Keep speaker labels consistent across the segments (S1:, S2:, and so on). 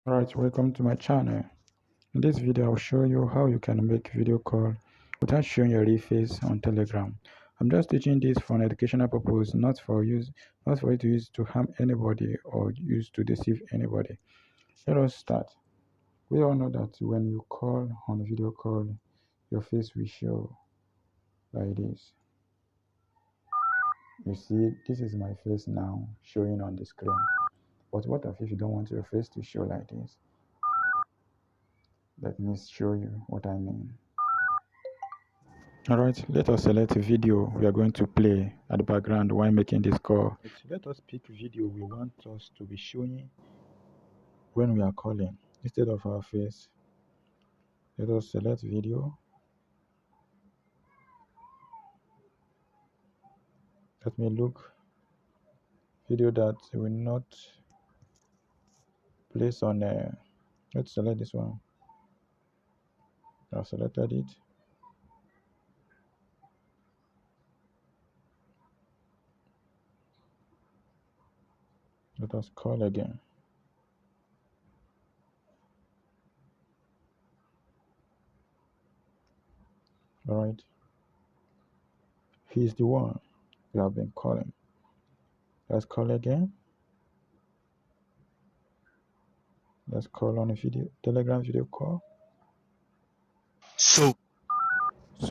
S1: Alright, welcome to my channel. In this video, I'll show you how you can make video call without showing your real face on Telegram. I'm just teaching this for an educational purpose, not for you to use to harm anybody or use to deceive anybody. Let us start. We all know that when you call on video call, your face will show like this. You see, this is my face now showing on the screen. But what if you don't want your face to show like this? Let me show you what I mean. Alright, let us select a video we are going to play at the background while making this call. Let us pick video we want us to be showing when we are calling instead of our face. Let us select video. Let me look video that will not place on let's select this one. I've selected it. Let us call again. Alright. He's the one we have been calling. Let's call again. Let's call on a video, Telegram video call. So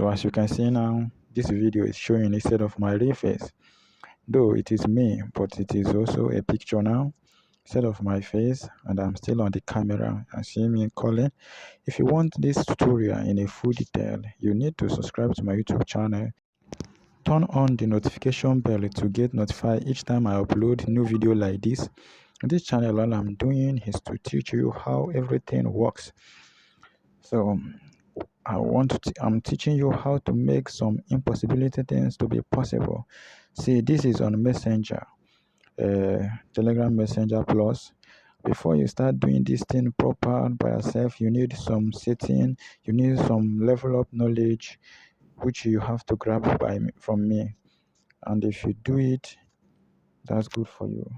S1: as you can see now, this video is showing instead of my real face. Though it is me, but it is also a picture now instead of my face, and I'm still on the camera and see me calling. If you want this tutorial in a full detail, you need to subscribe to my YouTube channel. Turn on the notification bell to get notified each time I upload new video like this. On this channel, all I'm doing is to teach you how everything works. So I'm teaching you how to make some impossibility things to be possible. See, this is on Messenger, Telegram Messenger Plus. Before you start doing this thing proper by yourself, you need some setting, you need some level up knowledge, which you have to grab from me. And if you do it, that's good for you.